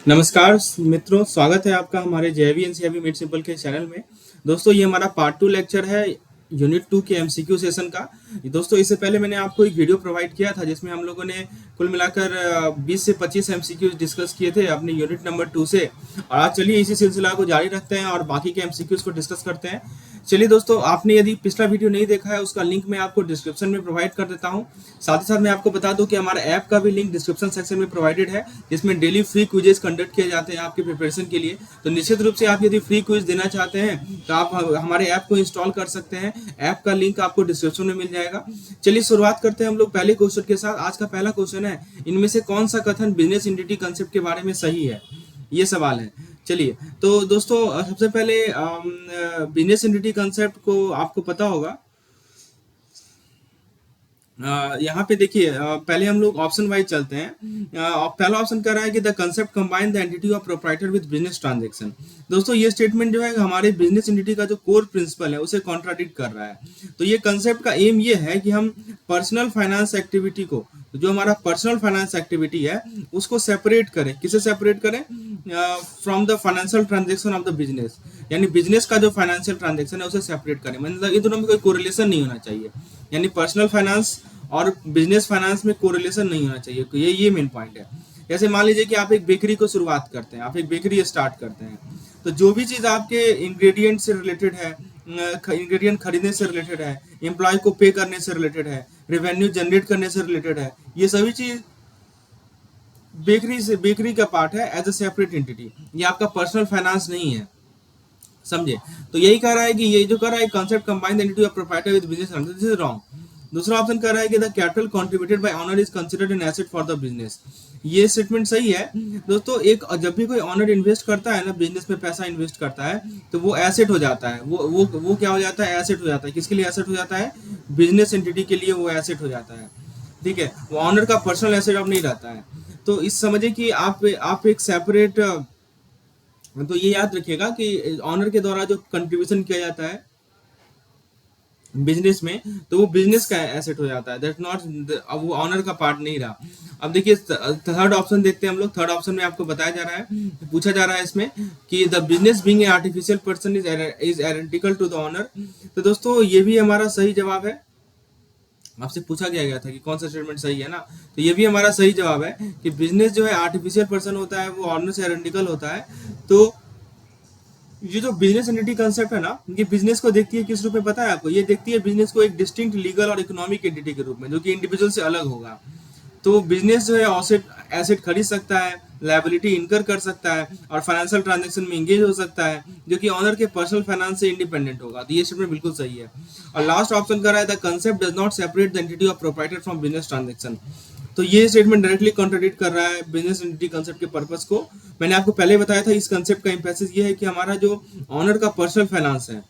नमस्कार मित्रों, स्वागत है आपका हमारे जेवी एनसीईआरटी मेड सिंपल के चैनल में। दोस्तों, ये हमारा पार्ट 2 लेक्चर है यूनिट 2 के एमसीक्यू सेशन का। दोस्तों, इससे पहले मैंने आपको एक वीडियो प्रोवाइड किया था जिसमें हम लोगों ने कुल मिलाकर 20 से 25 एमसीक्यूज डिस्कस किए थे अपने यूनिट नंबर 2 से। और आज चलिए इसी सिलसिला को जारी रखते हैं और बाकी के एमसीक्यूज को डिस्कस करते हैं। चलिए दोस्तों, आपने यदि पिछला वीडियो नहीं देखा है उसका लिंक मैं आपको डिस्क्रिप्शन में प्रोवाइड कर देता हूं। साथ ही साथ मैं आपको बता दूं कि हमारा ऐप का भी लिंक डिस्क्रिप्शन सेक्शन में प्रोवाइडेड है, जिसमें डेली फ्री क्विजेस कंडक्ट किए जाते हैं आपके प्रिपरेशन के लिए। तो निश्चित रूप से आप यदि फ्री क्विज देना चाहते हैं तो आप हमारे ऐप को इंस्टॉल कर सकते हैं। ऐप का लिंक आपको डिस्क्रिप्शन में मिल जाएगा। चलिए शुरुआत करते हैं हम लोग पहले क्वेश्चन के साथ। आज का पहला क्वेश्चन है, इनमें से कौन सा कथन बिजनेस एंटिटी कंसेप्ट के बारे में सही है? ये सवाल है। चलिए, तो दोस्तों सबसे पहले बिजनेस एंटिटी कंसेप्ट को आपको पता होगा। यहाँ पे देखिए, पहले हम लोग ऑप्शन वाइज चलते हैं। पहला ऑप्शन कह रहा है कि the concept combine the entity of proprietor with business transaction. दोस्तों, ये स्टेटमेंट जो है हमारे बिजनेस एंटिटी का जो कोर प्रिंसिपल है उसे कॉन्ट्राडिक्ट कर रहा है। तो ये कंसेप्ट का एम ये है कि हम पर्सनल फाइनेंस एक्टिविटी को, जो हमारा पर्सनल फाइनेंस एक्टिविटी है उसको सेपरेट करें। किसे सेपरेट करें? From the financial transaction of the business, यानी बिजनेस का जो फाइनेंशियल ट्रांजेक्शन है उसे सेपरेट करें। मतलब इन दोनों में कोई कोरिलेशन नहीं होना चाहिए, यानी पर्सनल फाइनेंस और बिजनेस फाइनेंस में कोरिलेशन नहीं होना चाहिए। ये मेन पॉइंट है। जैसे मान लीजिए कि आप एक बेकरी को शुरुआत करते हैं, आप एक बेकरी स्टार्ट करते हैं, तो जो भी चीज़ आपके इंग्रेडिएंट से रिलेटेड है, इंग्रेडिएंट खरीदने से रिलेटेड है, एम्प्लॉय को पे करने से रिलेटेड है, रेवेन्यू जनरेट करने से रिलेटेड है, ये सभी चीज़ बेकरी का पार्ट है एज अ सेपरेट एंटिटी। ये आपका पर्सनल फाइनेंस नहीं है, समझे? तो यही कह रहा है कि ये जो कह रहा है concept combine the entity of proprietor with business, this is wrong. दूसरा ऑप्शन कह रहा है कि the capital contributed bye owner is considered an asset for the business. ये स्टेटमेंट सही है। दोस्तों, एक जब भी कोई ओनर इन्वेस्ट करता है ना, बिजनेस में पैसा इन्वेस्ट करता है, तो वो एसेट हो जाता है। वो क्या हो जाता है? एसेट हो जाता है। किसके लिए एसेट हो जाता है? बिजनेस एंटिटी के लिए वो एसेट हो जाता है। ठीक है, वो ऑनर का पर्सनल एसेट अब नहीं रहता है। तो इस समझे कि आप एक सेपरेट, तो ये याद रखिएगा कि ऑनर के द्वारा जो कंट्रीब्यूशन किया जाता है बिजनेस में, तो वो बिजनेस का एसेट हो जाता है, दैट नॉट, अब वो ऑनर का पार्ट नहीं रहा। अब देखिए थर्ड ऑप्शन देखते हैं हम लोग। थर्ड ऑप्शन में आपको बताया जा रहा है, पूछा जा रहा है इसमें कि the business being a artificial person is identical to the owner. तो दोस्तों, ये भी हमारा सही जवाब है। आपसे पूछा गया था कि कौन सा स्टेटमेंट सही है ना, तो ये भी हमारा सही जवाब है कि बिजनेस जो है आर्टिफिशियल पर्सन होता है, वो ऑनर से आइडेंटिकल होता है। तो ये जो बिजनेस एंटिटी कंसेप्ट है ना, ये बिजनेस को देखती है किस रूप में पता है आपको? ये देखती है बिजनेस को एक डिस्टिंक्ट लीगल और इकोनॉमिक एंटिटी के रूप में, जो कि इंडिविजुअल से अलग होगा। तो बिजनेस जो है एसेट एसेट खरीद सकता है, लायबिलिटी इनकर कर सकता है और फाइनेंशियल ट्रांजैक्शन में एंगेज हो सकता है, जो कि ऑनर के पर्सनल फाइनेंस से इंडिपेंडेंट होगा। तो ये स्टेटमेंट बिल्कुल सही है। और लास्ट ऑप्शन कर रहा है the concept does not separate the entity of proprietor from business transaction. तो ये स्टेटमेंट डायरेक्टली कॉन्ट्रडिक्ट कर रहा है बिजनेस एंटिटी कंसेप्ट के पर्पस को। मैंने आपको पहले बताया था, इस कंसेप्ट का एम्फेसिस ये है कि हमारा जो ऑनर का पर्सनल फाइनेंस है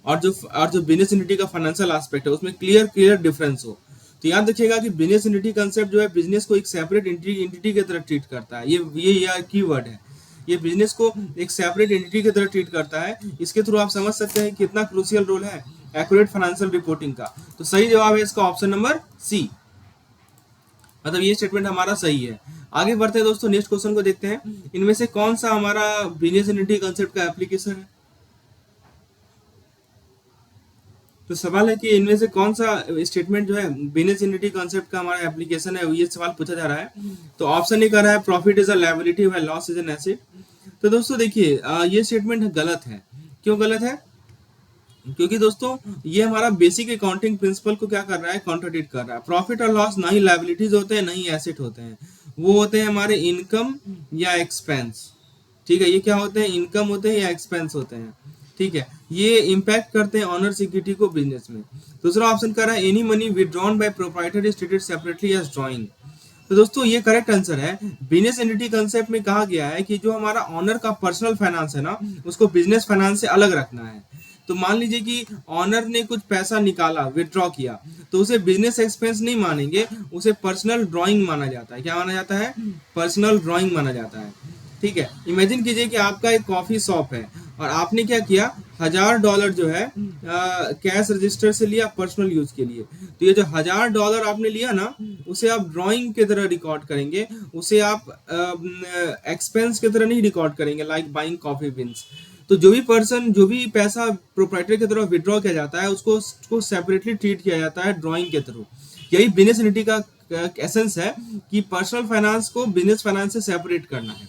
और जो बिजनेस एंटिटी का फाइनेंशियल एस्पेक्ट है, उसमें क्लियर डिफरेंस हो। तो याद रखिएगा कि बिजनेस एंटिटी कंसेप्ट जो है बिजनेस को एक सेपरेट एंटिटी की तरह ट्रीट करता है। ये कीवर्ड है, ये बिजनेस को एक सेपरेट एंटिटी की तरह ट्रीट करता है। इसके थ्रू आप समझ सकते हैं कितना क्रूशियल रोल है एक्यूरेट फाइनेंशियल रिपोर्टिंग का। तो सही जवाब है इसका ऑप्शन नंबर सी, मतलब ये स्टेटमेंट हमारा सही है। आगे बढ़ते हैं दोस्तों, नेक्स्ट क्वेश्चन को देखते हैं। इनमें से कौन सा हमारा बिजनेस एंटिटी कंसेप्ट का एप्लीकेशन है? तो सवाल है कि इनमें से कौन सा स्टेटमेंट जो है बिजनेस एंटिटी कॉन्सेप्ट का हमारा एप्लीकेशन है, ये सवाल पूछा जा रहा है। तो ऑप्शन ए कर रहा है profit is a liability while loss is an asset. तो दोस्तों देखिए, ये स्टेटमेंट गलत है। क्यों गलत है? क्योंकि दोस्तों ये हमारा बेसिक अकाउंटिंग प्रिंसिपल को क्या कर रहा है? कॉन्ट्रडिक्ट कर रहा है। प्रॉफिट और लॉस ना ही लायबिलिटीज होते हैं, ना ही एसेट होते हैं। वो होते हैं हमारे इनकम या एक्सपेंस। ठीक है, ये क्या होते हैं? इनकम होते हैं या एक्सपेंस होते हैं। ठीक है, ये इम्पैक्ट करते हैं ऑनर इक्विटी को बिजनेस में। दूसरा ऑप्शन कर रहा है any money withdrawn by proprietor is treated separately as drawing. तो दोस्तों ये करेक्ट आंसर है। बिजनेस एंटिटी कंसेप्ट में कहा गया है कि जो हमारा ऑनर का पर्सनल फाइनेंस है ना, उसको बिजनेस फाइनेंस से अलग रखना है। तो मान लीजिए कि ऑनर ने कुछ पैसा निकाला, विड्रॉ किया, तो उसे बिजनेस एक्सपेंस नहीं मानेंगे, उसे पर्सनल ड्राइंग माना जाता है। क्या माना जाता है? पर्सनल ड्राइंग माना जाता है। ठीक है, इमेजिन कीजिए कि आपका एक कॉफी शॉप है और आपने क्या किया $1000 जो है कैश रजिस्टर से लिया पर्सनल यूज के लिए। तो ये जो $1000 आपने लिया ना, उसे आप ड्राइंग की तरह रिकॉर्ड करेंगे, उसे आप एक्सपेंस की तरह नहीं रिकॉर्ड करेंगे, लाइक बाइंग कॉफी बीन्स। तो जो भी पैसा प्रोप्राइटर की तरफ विड्रॉ किया जाता है उसको सेपरेटली ट्रीट किया जाता है ड्राइंग के थ्रू। यही बिजनेस एंटिटी का एसेंस है कि पर्सनल फाइनेंस को बिजनेस फाइनेंस से सेपरेट करना है।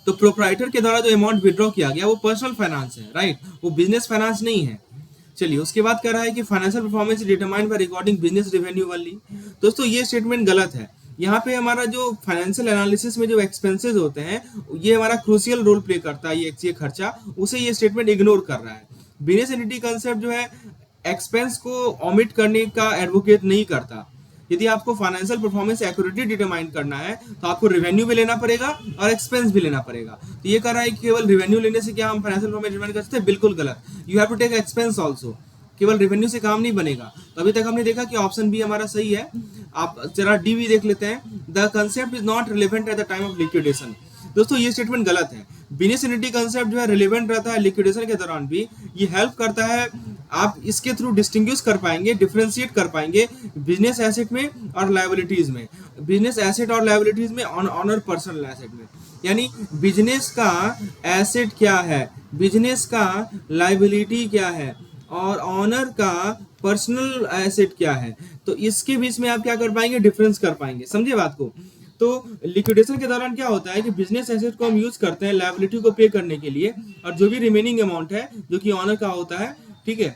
तो प्रोप्राइटर के द्वारा जो अमाउंट विड्रॉ किया गया वो पर्सनल फाइनेंस है, राइट, वो बिजनेस फाइनेंस नहीं है। चलिए उसके बाद कह रहा है कि financial performance determined by recording business revenue only. दोस्तों ये स्टेटमेंट गलत है। यहाँ पे हमारा जो फाइनेंशियल एनालिसिस में जो एक्सपेंसेस होते हैं ये हमारा क्रूशियल रोल प्ले करता है, ये खर्चा, उसे ये स्टेटमेंट इग्नोर कर रहा है। बिजनेस एंटिटी कंसेप्ट जो है एक्सपेंस को ऑमिट करने का एडवोकेट नहीं करता। यदि आपको फाइनेंशियल परफॉर्मेंस एक्यूरेटली डिटरमाइन करना है तो आपको रेवेन्यू भी लेना पड़ेगा और एक्सपेंस भी लेना पड़ेगा। तो ये कह रहा है कि केवल रेवेन्यू लेने से क्या हम फाइनेंशियल परफॉर्मेंस डिटरमाइन कर सकते हैं? बिल्कुल गलत। You have to take expense also. केवल रेवेन्यू से काम नहीं बनेगा। तो अभी तक हमने देखा कि ऑप्शन बी हमारा सही है। आप जरा डी भी देख लेते हैं। The concept is not relevant at the time of liquidation. दोस्तों ये स्टेटमेंट गलत है। बिजनेस एंटिटी कंसेप्ट जो है रिलेवेंट रहता है लिक्विडेशन के दौरान भी। ये हेल्प करता है, आप इसके थ्रू डिस्टिंग्विश कर पाएंगे, डिफरेंशिएट कर पाएंगे बिजनेस एसेट में और लायबिलिटीज में, बिजनेस एसेट और लायबिलिटीज में, ऑनर पर्सनल एसेट में। यानी बिजनेस का एसेट क्या है, बिजनेस का लायबिलिटी क्या है और ऑनर का पर्सनल एसेट क्या है, तो इसके बीच में आप क्या कर पाएंगे? डिफरेंस कर पाएंगे। समझिए बात को। तो लिक्विडेशन के दौरान क्या होता है कि बिजनेस एसेट को हम यूज करते हैं लायबिलिटी को पे करने के लिए, और जो भी रिमेनिंग अमाउंट है जो कि ऑनर का होता है, ठीक है,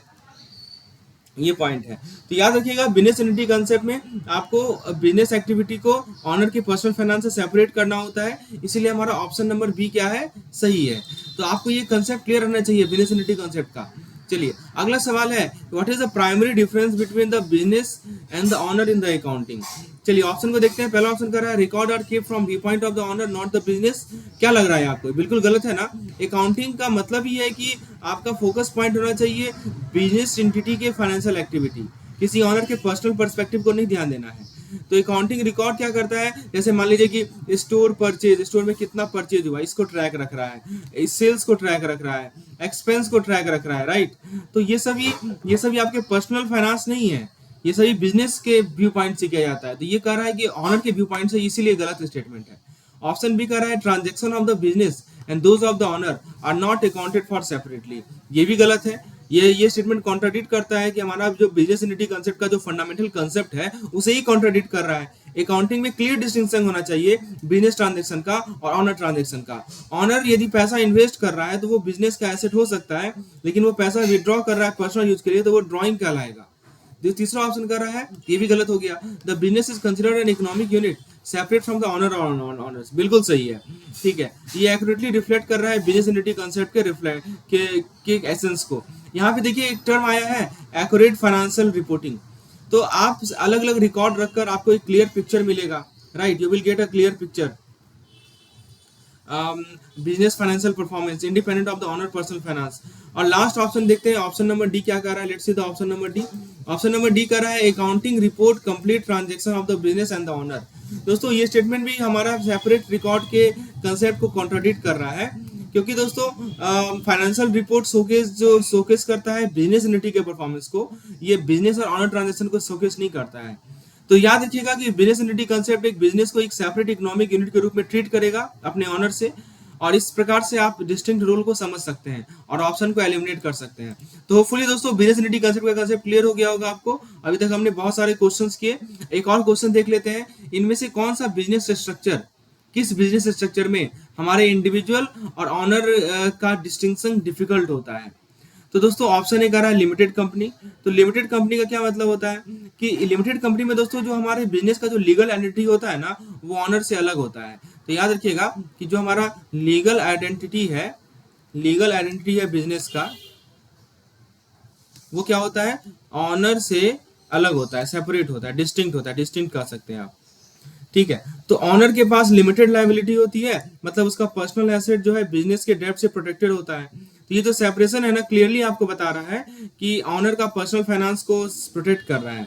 ये पॉइंट है। तो याद रखिएगा बिजनेस एंटिटी कंसेप्ट में आपको बिजनेस एक्टिविटी को ऑनर के पर्सनल फाइनेंस से सेपरेट करना होता है, इसीलिए हमारा ऑप्शन नंबर बी क्या है? सही है। तो आपको ये कंसेप्ट क्लियर रहना चाहिए बिजनेस एंटिटी कंसेप्ट का। चलिए अगला सवाल है, what is the primary difference between the business and the owner in the accounting. चलिए ऑप्शन को देखते हैं। पहला ऑप्शन कर रहा है record are keep from view point of the owner not the business. क्या लग रहा है आपको? बिल्कुल गलत है ना। अकाउंटिंग का मतलब ही है कि आपका फोकस पॉइंट होना चाहिए बिजनेस एंटिटी के फाइनेंशियल एक्टिविटी, किसी ऑनर के पर्सनल पर्सपेक्टिव को नहीं ध्यान देना है। तो अकाउंटिंग रिकॉर्ड क्या करता है? जैसे मान लीजिए कि स्टोर परचेज, स्टोर में कितना परचेज हुआ इसको ट्रैक रख रहा है, सेल्स को ट्रैक रख रहा है, एक्सपेंस को ट्रैक रख रहा है, राइट। तो ये सभी आपके पर्सनल फाइनेंस नहीं है, ये सभी बिजनेस के व्यू पॉइंट से किया जाता है। तो ये कह रहा है कि ऑनर के व्यू पॉइंट से, इसीलिए गलत स्टेटमेंट है। ऑप्शन बी कह रहा है transaction of the business and those of the owner are not accounted for separately. ये भी गलत है। ये स्टेटमेंट कॉन्ट्राडिक्ट करता है कि हमारा जो बिजनेस एंटिटी कंसेप्ट का जो फंडामेंटल कंसेप्ट है उसे ही कॉन्ट्राडिक्ट कर रहा है। अकाउंटिंग में क्लियर डिस्टिंक्शन होना चाहिए बिजनेस ट्रांजैक्शन का और ऑनर ट्रांजैक्शन का। ऑनर यदि पैसा इन्वेस्ट कर रहा है तो वो बिजनेस का एसेट हो सकता है, लेकिन वो पैसा विड्रॉ कर रहा है पर्सनल यूज के लिए तो वो ड्रॉइंग कहलाएगा। जो तीसरा ऑप्शन कर रहा है ये भी गलत हो गया। The business is considered an economic unit separate from the owner owners. बिल्कुल सही है, ठीक है। ये एक्यूरेटली रिफ्लेक्ट कर रहा है बिजनेस एंटिटी कंसेप्ट के एसेंस को। यहाँ पे देखिए एक टर्म आया है एक्यूरेट फाइनेंशियल रिपोर्टिंग। तो आप अलग अलग रिकॉर्ड रखकर आपको एक क्लियर पिक्चर मिलेगा, right, you will get a clear picture. Business financial performance independent of the owner personal finance. और लास्ट ऑप्शन देखते हैं, ऑप्शन नंबर डी क्या कर रहा है। Let's see the option number D. Option number D कर रहा है accounting report complete transaction of the business and the owner. दोस्तों ये स्टेटमेंट भी हमारा सेपरेट रिकॉर्ड के कंसेप्ट को कॉन्ट्राडिक्ट कर रहा है, क्योंकि दोस्तों फाइनेंशियल रिपोर्ट शोकेस करता है बिजनेस एंटिटी के परफॉर्मेंस को, ये बिजनेस और ऑनर ट्रांजैक्शन को शोकेस नहीं करता है। तो याद रखिएगा कि बिजनेस एंटिटी कंसेप्ट एक बिजनेस को एक सेपरेट इकोनॉमिक यूनिट के रूप में ट्रीट करेगा अपने ऑनर से, और इस प्रकार से आप डिस्टिंक्ट रोल को समझ सकते हैं और ऑप्शन को एलिमिनेट कर सकते हैं। तो होपफुली दोस्तों बिजनेस एंटिटी कंसेप्ट का कंसेप्ट क्लियर हो गया होगा आपको। अभी तक हमने बहुत सारे क्वेश्चंस किए, एक और क्वेश्चन देख लेते हैं। इनमें से कौन सा बिजनेस स्ट्रक्चर, किस बिजनेस स्ट्रक्चर में हमारे इंडिविजुअल और ऑनर का डिस्टिंक्शन डिफिकल्ट होता है? तो दोस्तों ऑप्शन ए कह रहा है लिमिटेड कंपनी। तो लिमिटेड कंपनी का क्या मतलब होता है कि लिमिटेड कंपनी में दोस्तों जो हमारे बिजनेस का जो लीगल एंटिटी होता है ना वो ऑनर से अलग होता है। तो याद रखिएगा कि जो हमारा लीगल आइडेंटिटी है बिजनेस का, वो क्या होता है? ऑनर से अलग होता है, सेपरेट होता है, डिस्टिंक्ट होता है, डिस्टिंक्ट कह सकते हैं आप, ठीक है। तो ऑनर के पास लिमिटेड लायबिलिटी होती है, मतलब उसका पर्सनल एसेट जो है बिजनेस के डेब्ट से प्रोटेक्टेड होता है। तो ये जो सेपरेशन है ना क्लियरली आपको बता रहा है कि ऑनर का पर्सनल फाइनेंस को प्रोटेक्ट कर रहा है।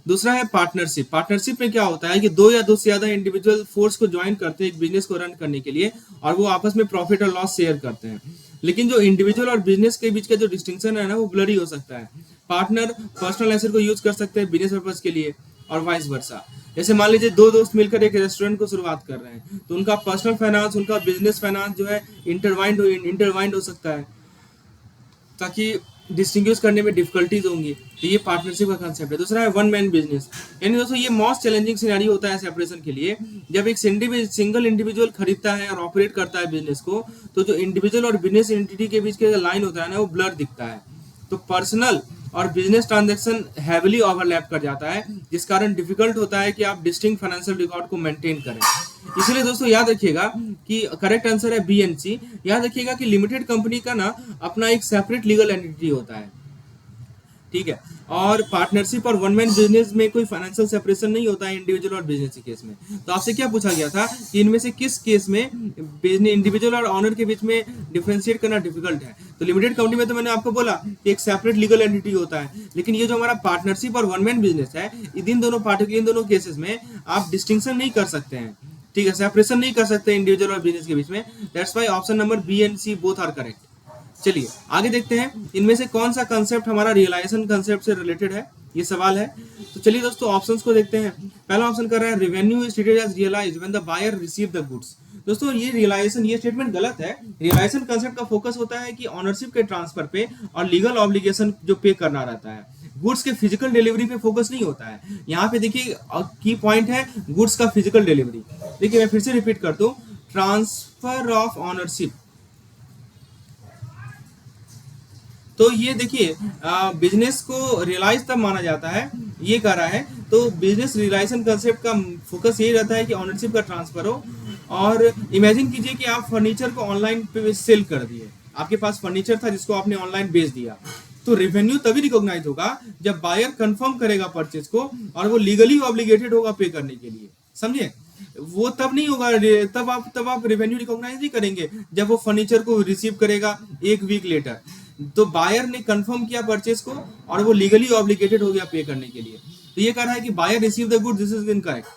दूसरा है पार्टनरशिप। पार्टनरशिप में क्या होता है कि दो या दो से ज्यादा इंडिविजुअल फोर्स को ज्वाइन करते हैं एक बिजनेस को रन करने के लिए, और वो आपस में प्रॉफिट और लॉस शेयर करते हैं। लेकिन जो इंडिविजुअल और बिजनेस के बीच का जो डिस्टिंक्शन है ना, वो ब्लरी हो सकता है। पार्टनर पर्सनल एसेट को यूज कर सकते हैं बिजनेस पर्पज के लिए, और वाइस वर्सा। जैसे मान लीजिए दो दोस्त मिलकर एक रेस्टोरेंट को शुरुआत कर रहे हैं, तो उनका पर्सनल फाइनेंस, उनका बिजनेस फाइनेंस जो है इंटरवाइंड हो सकता है, ताकि डिस्टिंग्विश करने में डिफिकल्टीज होंगी। तो ये पार्टनरशिप का कंसेप्ट है। दूसरा है वन मैन बिजनेस। यानी दोस्तों ये मोस्ट चैलेंजिंग सिनेरियो होता है सेपरेशन के लिए, जब एक सिंगल इंडिविजुअल खरीदता है और ऑपरेट करता है बिजनेस को, तो जो इंडिविजुअल और बिजनेस एंटिटी के बीच का लाइन होता है ना, वो ब्लर दिखता है। तो पर्सनल और बिजनेस ट्रांजैक्शन हैविली ओवरलैप कर जाता है, जिस कारण डिफिकल्ट होता है कि आप डिस्टिंक्ट फाइनेंशियल रिकॉर्ड को मेंटेन करें। इसलिए दोस्तों याद रखिएगा कि करेक्ट आंसर है बी एंड सी। याद रखिएगा कि लिमिटेड कंपनी का ना अपना एक सेपरेट लीगल एंटिटी होता है, ठीक है। और पार्टनरशिप और वन मैन बिजनेस में कोई फाइनेंशियल सेपरेशन नहीं होता है इंडिविजुअल और बिजनेस के केस में। तो आपसे क्या पूछा गया था कि इनमें से किस केस में इंडिविजुअल और ऑनर के बीच में डिफरेंशिएट करना डिफिकल्ट है। तो लिमिटेड कंपनी में तो मैंने आपको बोला कि एक सेपरेट लीगल एंटिटी होता है, लेकिन ये जो हमारा पार्टनरशिप और वन मैन बिजनेस है, इन दोनों पार्टी के इन दोनों केसेस में आप डिस्टिंक्शन नहीं कर सकते हैं, ठीक है, सेपरेशन नहीं कर सकते इंडिविजुअल और बिजनेस के बीच में। That's why option number B and C both are correct. चलिए आगे देखते हैं इनमें से कौन सा कंसेप्ट हमारा रियलाइजेशन कंसेप्ट से रिलेटेड है, ये सवाल है। तो चलिए दोस्तों ऑप्शंस को देखते हैं। पहला ऑप्शन कर रहा है revenue is treated as realised when the buyer receive the goods. दोस्तों ये रियलाइजेशन, ये स्टेटमेंट गलत है। रियलाइजेशन कंसेप्ट का फोकस होता है कि ऑनरशिप के ट्रांसफर पे और लीगल ऑब्लिगेशन जो पे करना रहता है, गुड्स के फिजिकल डिलीवरी पे फोकस नहीं होता है। यहाँ पे देखिए की पॉइंट है गुड्स का फिजिकल डिलीवरी। देखिए मैं फिर से रिपीट करता हूँ, ट्रांसफर ऑफ ऑनरशिप। तो ये देखिए बिजनेस को रियलाइज तब माना जाता है, ये कह रहा है। तो बिजनेस रियलाइजेशन कंसेप्ट का फोकस यही रहता है कि ऑनरशिप का ट्रांसफर हो। और इमेजिन कीजिए कि आप फर्नीचर को ऑनलाइन पे सेल कर दिए, आपके पास फर्नीचर था जिसको आपने ऑनलाइन बेच दिया, तो रेवेन्यू तभी रिकॉग्नाइज होगा जब बायर कंफर्म करेगा परचेज को और वो लीगली ऑब्लिगेटेड होगा पे करने के लिए, समझे। वो तब नहीं होगा, तब आप रेवेन्यू रिकॉग्नाइज नहीं करेंगे जब वो फर्नीचर को रिसीव करेगा एक वीक लेटर। तो बायर ने कंफर्म किया परचेज को और वो लीगली ऑब्लिगेटेड हो गया पे करने के लिए। तो ये कह रहा है कि buyer receive the good, this is incorrect,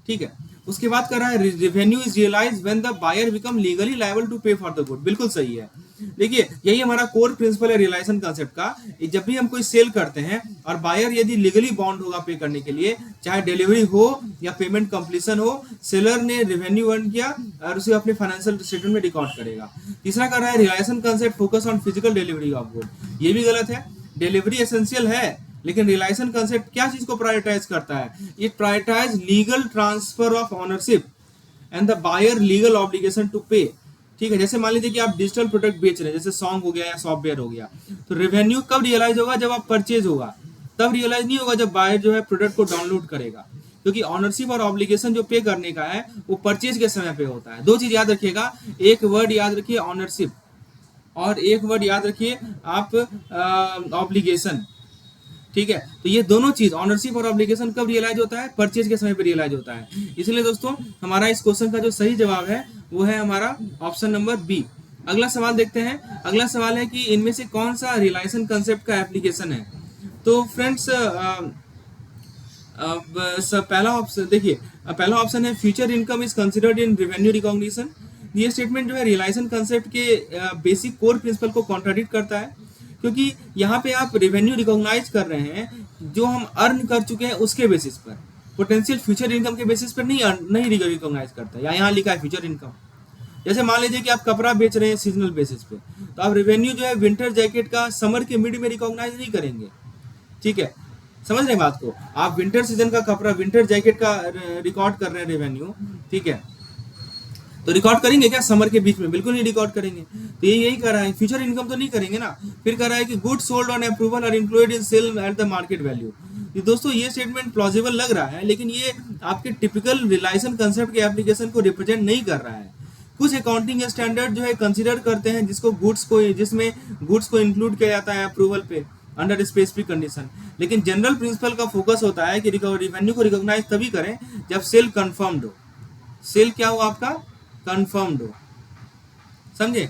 ठीक है। उसके बाद कर रहा है revenue is realised when the buyer become legally liable to pay for the good. बिल्कुल सही है। देखिए यही हमारा कोर प्रिंसिपल है रियलाइजेशन कंसेप्ट का। जब भी हम कोई सेल करते हैं और बायर यदि लीगली बाउंड होगा पे करने के लिए, चाहे डिलीवरी हो या पेमेंट कंप्लीशन हो, सेलर ने रेवेन्यू अर्न किया और उसे अपने फाइनेंशियल स्टेटमेंट में रिकॉर्ड करेगा। तीसरा कर रहा है realisation concept focus on physical delivery of good. ये भी गलत है। डिलीवरी एसेंशियल है, लेकिन रियलाइजेशन कंसेप्ट क्या चीज को प्रायोरिटाइज करता है? It prioritise legal transfer of ownership and the buyer legal obligation to pay, ठीक है। जैसे मान लीजिए कि आप डिजिटल प्रोडक्ट बेच रहे हैं, जैसे सॉन्ग हो गया या सॉफ्टवेयर हो गया, तो रेवेन्यू कब रियलाइज होगा? जब आप परचेज होगा, तब रियलाइज नहीं होगा जब बायर जो है प्रोडक्ट को डाउनलोड करेगा, क्योंकि ऑनरशिप और ऑब्लिगेशन जो पे करने का है वो परचेज के समय पे होता है। दो चीज याद रखिएगा, एक वर्ड याद रखिए ऑनरशिप और एक वर्ड याद रखिए आप ऑब्लिगेशन, ठीक है। तो ये दोनों चीज ऑनरशिप और ऑब्लिगेशन कब रियलाइज होता है? परचेज के समय पे रियलाइज होता है। इसलिए दोस्तों हमारा इस क्वेश्चन का जो सही जवाब है वो है हमारा ऑप्शन नंबर बी। अगला सवाल देखते हैं। अगला सवाल है कि इनमें से कौन सा रियलाइजेशन कंसेप्ट का एप्लीकेशन है। तो फ्रेंड्स पहला ऑप्शन देखिए, पहला ऑप्शन है future income is considered in revenue recognition. ये स्टेटमेंट जो है रियलाइजेशन कंसेप्ट के बेसिक कोर प्रिंसिपल को कॉन्ट्राडिक्ट करता है, क्योंकि यहाँ पे आप रेवेन्यू रिकॉग्नाइज कर रहे हैं जो हम अर्न कर चुके हैं उसके बेसिस पर, पोटेंशियल फ्यूचर इनकम के बेसिस पर नहीं रिकॉग्नाइज करता। या यहाँ लिखा है फ्यूचर इनकम। जैसे मान लीजिए कि आप कपड़ा बेच रहे हैं सीजनल बेसिस पे, तो आप रेवेन्यू जो है विंटर जैकेट का समर के मिड में रिकॉग्नाइज नहीं करेंगे, ठीक है। समझ रहे हैं बात को? आप विंटर सीजन का कपड़ा, विंटर जैकेट का रिकॉर्ड कर रहे हैं रेवेन्यू, ठीक है, तो रिकॉर्ड करेंगे क्या समर के बीच में? बिल्कुल नहीं रिकॉर्ड करेंगे। तो ये यही कर रहा है, फ्यूचर इनकम तो नहीं करेंगे ना। फिर कह रहा है कि goods sold on approval are included in sale at the market value. दोस्तों ये स्टेटमेंट प्लॉजिबल लग रहा है, लेकिन ये आपके टिपिकल रियलाइजेशन कंसेप्ट के एप्लीकेशन को रिप्रेजेंट नहीं कर रहा है। कुछ अकाउंटिंग स्टैंडर्ड जो है कंसीडर करते हैं जिसमें गुड्स को इंक्लूड किया जाता है अप्रूवल पे अंडर स्पेसिफिक कंडीशन, लेकिन जनरल प्रिंसिपल का फोकस होता है कि रेवेन्यू को रिकॉग्नाइज तभी करें जब सेल कंफर्म्ड हो। सेल क्या हो आपका? कंफर्म्ड हो, समझे,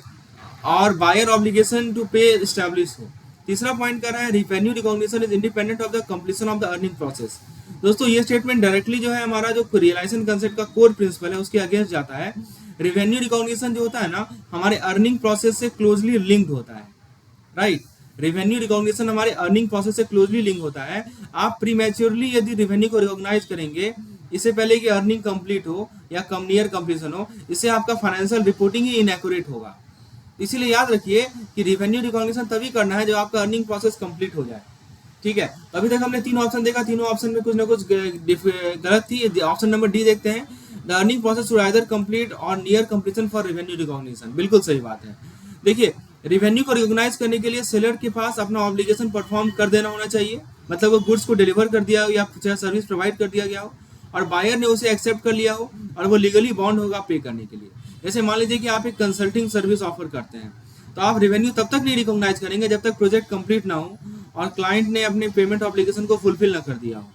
और बायर ऑब्लिगेशन टू पे एस्टैब्लिश हो। तीसरा पॉइंट कर रहा है revenue recognition is independent of the completion of the earning process. दोस्तों ये स्टेटमेंट डायरेक्टली जो है हमारा जो रियलाइजेशन कंसेप्ट का कोर प्रिंसिपल है उसके अगेंस्ट जाता है। रेवेन्यू रिकॉग्निशन जो होता है ना हमारे अर्निंग प्रोसेस से क्लोजली लिंक्ड होता है, राइट। रेवेन्यू रिकॉग्निशन हमारे अर्निंग प्रोसेस से क्लोजली लिंक होता है। आप प्रीमेच्योरली यदि रेवेन्यू को रिकॉग्नाइज करेंगे इससे पहले कि अर्निंग कंप्लीट हो या कम नियर कंप्लीशन हो, इससे आपका फाइनेंशियल रिपोर्टिंग ही इनएक्यूरेट होगा। इसीलिए याद रखिए कि रेवेन्यू रिकॉग्निशन तभी करना है जब आपका अर्निंग प्रोसेस कंप्लीट हो जाए, ठीक है। तो अभी तक हमने 3 ऑप्शन देखा, तीनों ऑप्शन में कुछ ना कुछ गलत थी। ऑप्शन नंबर डी देखते हैं, the earning process should either complete or near completion for revenue recognition. बिल्कुल सही बात है। देखिए रेवेन्यू को रिकॉग्नाइज करने के लिए सेलर के पास अपना ऑब्लिगेशन परफॉर्म कर देना होना चाहिए, मतलब वो गुड्स को डिलीवर कर दिया हो या सर्विस प्रोवाइड कर दिया गया हो और बायर ने उसे एक्सेप्ट कर लिया हो और वो लीगली बॉन्ड होगा पे करने के लिए। जैसे मान लीजिए कि आप एक कंसल्टिंग सर्विस ऑफर करते हैं तो आप रेवेन्यू तब तक नहीं रिकॉग्नाइज करेंगे जब तक प्रोजेक्ट कंप्लीट ना हो और क्लाइंट ने अपने पेमेंट ऑब्लिगेशन को फुलफिल ना कर दिया हो।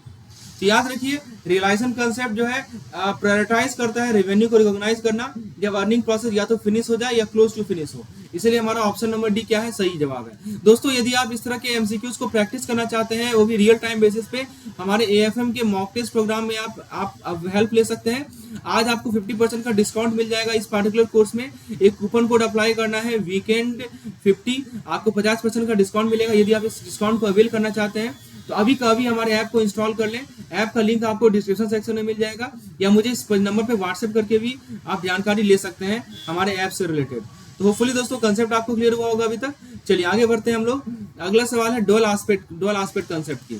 तो याद रखिए रियलाइजेशन कंसेप्ट जो है प्रायोरिटाइज करता है रेवेन्यू को रिकॉग्नाइज करना जब अर्निंग प्रोसेस या तो फिनिश हो जाए या क्लोज टू फिनिश हो। इसलिए हमारा ऑप्शन नंबर डी क्या है, सही जवाब है। दोस्तों यदि आप इस तरह के एमसीक्यूज को प्रैक्टिस करना चाहते हैं वो भी रियल टाइम बेसिस पे, हमारे एएफएम के मॉक टेस्ट प्रोग्राम में आप हेल्प ले सकते हैं। आज आपको 50% का डिस्काउंट मिल जाएगा इस पार्टिकुलर कोर्स में। एक कूपन कोड अप्लाई करना है वीकेंड 50, आपको 50% का डिस्काउंट मिलेगा। यदि आप इस डिस्काउंट को अवेल करना चाहते हैं तो अभी का अभी हमारे ऐप को इंस्टॉल कर लें। ऐप का लिंक आपको डिस्क्रिप्शन सेक्शन में मिल जाएगा या मुझे इस नंबर पे व्हाट्सएप करके भी आप जानकारी ले सकते हैं हमारे ऐप से रिलेटेड। तो होपफुली दोस्तों कंसेप्ट आपको क्लियर हुआ होगा अभी तक। चलिए आगे बढ़ते हैं हम लोग। अगला सवाल है डुअल एस्पेक्ट कंसेप्ट की।